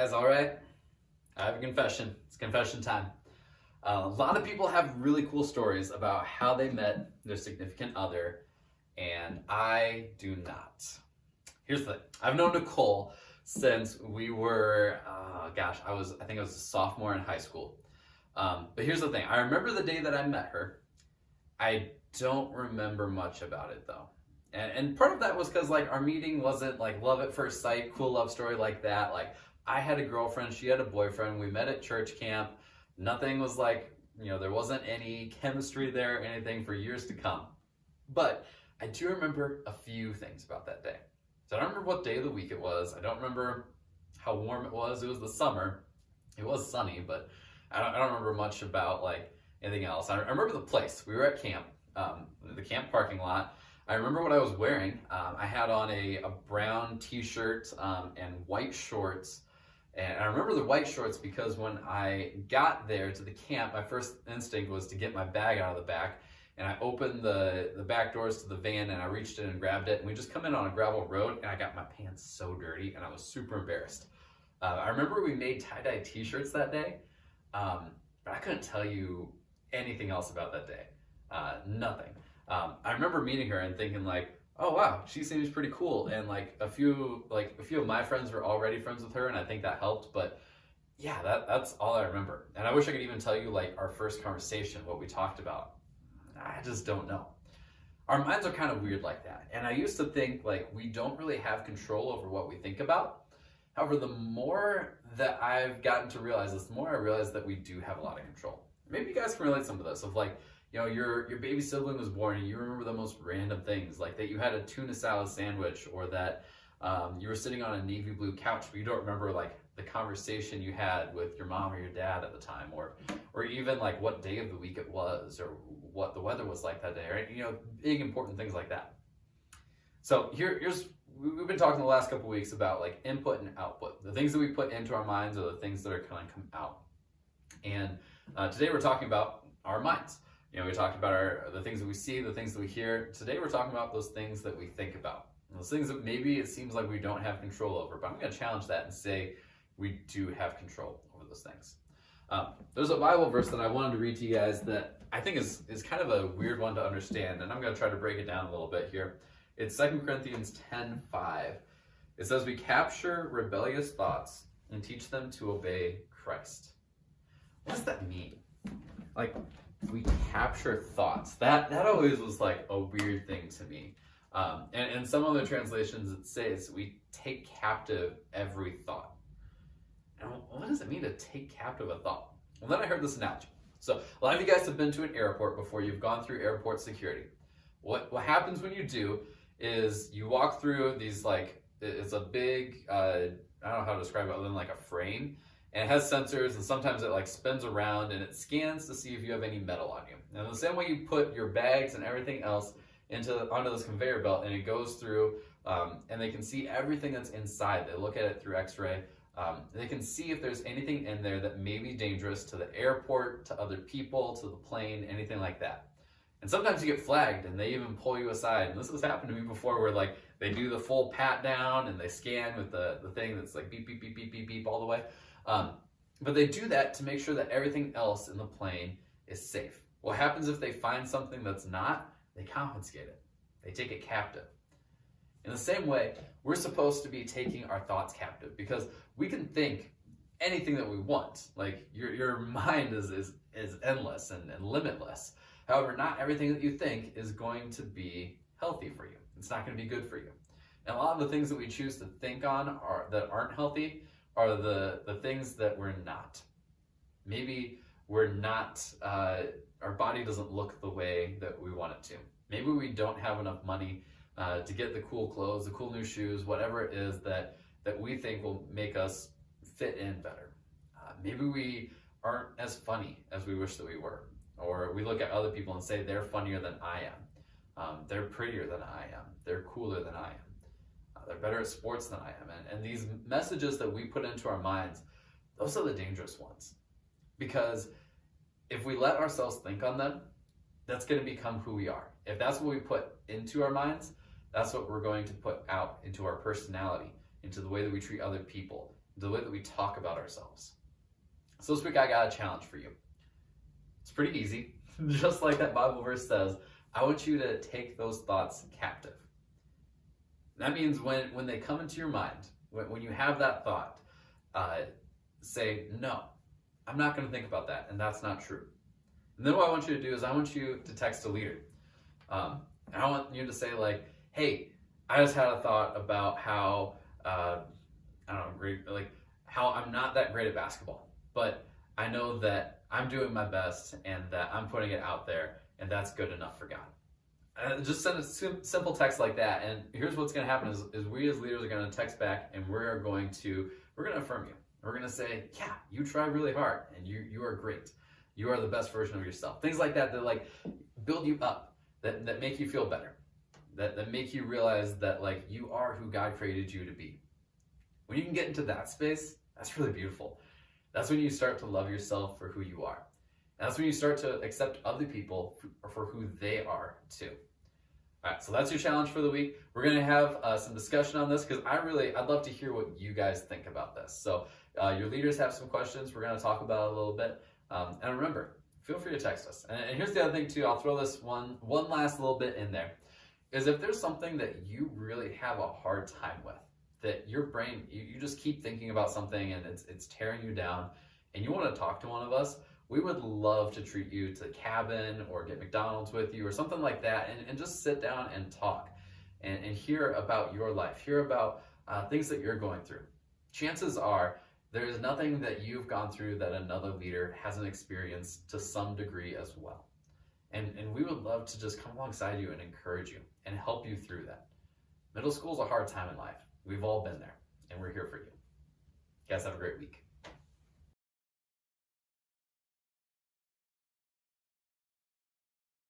Guys, all right? I have a confession. It's confession time. A lot of people have really cool stories about how they met their significant other, and I do not. Here's the thing. I've known Nicole since we were, I think I was a sophomore in high school. But here's the thing. I remember the day that I met her. I don't remember much about it though. And part of that was because like our meeting wasn't like love at first sight, cool love story like that. Like I had a girlfriend, she had a boyfriend, we met at church camp. Nothing was like, there wasn't any chemistry there or anything for years to come. But I do remember a few things about that day. So I don't remember what day of the week it was. I don't remember how warm it was. It was the summer. It was sunny, but I don't remember much about like anything else. I remember the place. We were at camp, the camp parking lot. I remember what I was wearing. I had on a brown t-shirt and white shorts. And I remember the white shorts because when I got there to the camp, my first instinct was to get my bag out of the back. And I opened the back doors to the van and I reached in and grabbed it. And we just come in on a gravel road and I got my pants so dirty and I was super embarrassed. I remember we made tie-dye t-shirts that day, but I couldn't tell you anything else about that day. Nothing. I remember meeting her and thinking like, oh wow, she seems pretty cool. And like a few of my friends were already friends with her and I think that helped, but yeah, that's all I remember. And I wish I could even tell you like our first conversation, what we talked about. I just don't know. Our minds are kind of weird like that. And I used to think like we don't really have control over what we think about. However, the more that I've gotten to realize this, the more I realize that we do have a lot of control. Maybe you guys can relate some of this of like, your baby sibling was born and you remember the most random things, like that you had a tuna salad sandwich or that you were sitting on a navy blue couch, but you don't remember like the conversation you had with your mom or your dad at the time, or even like what day of the week it was or what the weather was like that day, right? Big important things like that. So we've been talking the last couple of weeks about like input and output. The things that we put into our minds are the things that are going to come out. And today we're talking about our minds. We talked about the things that we see, the things that we hear. Today we're talking about those things that we think about. Those things that maybe it seems like we don't have control over, but I'm going to challenge that and say we do have control over those things. There's a Bible verse that I wanted to read to you guys that I think is kind of a weird one to understand, and I'm going to try to break it down a little bit here. It's 2 Corinthians 10:5. It says, we capture rebellious thoughts and teach them to obey Christ. What does that mean? Like, we capture thoughts. That always was like a weird thing to me. And in some other translations it says we take captive every thought. And what does it mean to take captive a thought? Well, then I heard this analogy. So a lot of you guys have been to an airport before. You've gone through airport security. What happens when you do is you walk through these it's a big, I don't know how to describe it other than like a frame. And it has sensors, and sometimes it like spins around and it scans to see if you have any metal on you. And the same way you put your bags and everything else onto this conveyor belt, and it goes through, and they can see everything that's inside. They look at it through X-ray. They can see if there's anything in there that may be dangerous to the airport, to other people, to the plane, anything like that. And sometimes you get flagged, and they even pull you aside. And this has happened to me before, where like they do the full pat down and they scan with the thing that's like beep beep beep beep beep beep all the way. But they do that to make sure that everything else in the plane is safe. What happens if they find something that's not? They confiscate it. They take it captive. In the same way, we're supposed to be taking our thoughts captive because we can think anything that we want. Like your mind is endless and limitless. However, not everything that you think is going to be healthy for you. It's not going to be good for you. And a lot of the things that we choose to think on that aren't healthy are the things that we're not. Maybe we're not, our body doesn't look the way that we want it to. Maybe we don't have enough money to get the cool clothes, the cool new shoes, whatever it is that we think will make us fit in better. Maybe we aren't as funny as we wish that we were. Or we look at other people and say they're funnier than I am. They're prettier than I am. They're cooler than I am. They're better at sports than I am. And these messages that we put into our minds, those are the dangerous ones. Because if we let ourselves think on them, that's going to become who we are. If that's what we put into our minds, that's what we're going to put out into our personality, into the way that we treat other people, the way that we talk about ourselves. So this week I got a challenge for you. It's pretty easy. Just like that Bible verse says, I want you to take those thoughts captive. That means when they come into your mind, when you have that thought, say, no, I'm not going to think about that, and that's not true. And then what I want you to do is I want you to text a leader. And I want you to say, like, hey, I just had a thought about how, how I'm not that great at basketball, but I know that I'm doing my best and that I'm putting it out there, and that's good enough for God. Just send a simple text like that, and here's what's going to happen is we as leaders are going to text back, and we're going to affirm you. We're going to say, yeah, you try really hard, and you are great. You are the best version of yourself. Things like that like build you up, that make you feel better, that make you realize that like you are who God created you to be. When you can get into that space, that's really beautiful. That's when you start to love yourself for who you are. And that's when you start to accept other people for who they are too. All right, so that's your challenge for the week. We're going to have some discussion on this because I'd love to hear what you guys think about this. So your leaders have some questions. We're going to talk about it a little bit. And remember, feel free to text us. And here's the other thing too. I'll throw this one last little bit in there. Is if there's something that you really have a hard time with, that your brain, you just keep thinking about something and it's tearing you down, and you want to talk to one of us, we would love to treat you to cabin or get McDonald's with you or something like that, and just sit down and talk and hear about your life, hear about things that you're going through. Chances are there is nothing that you've gone through that another leader hasn't experienced to some degree as well. And we would love to just come alongside you and encourage you and help you through that. Middle school is a hard time in life. We've all been there, and we're here for you. Guys, have a great week.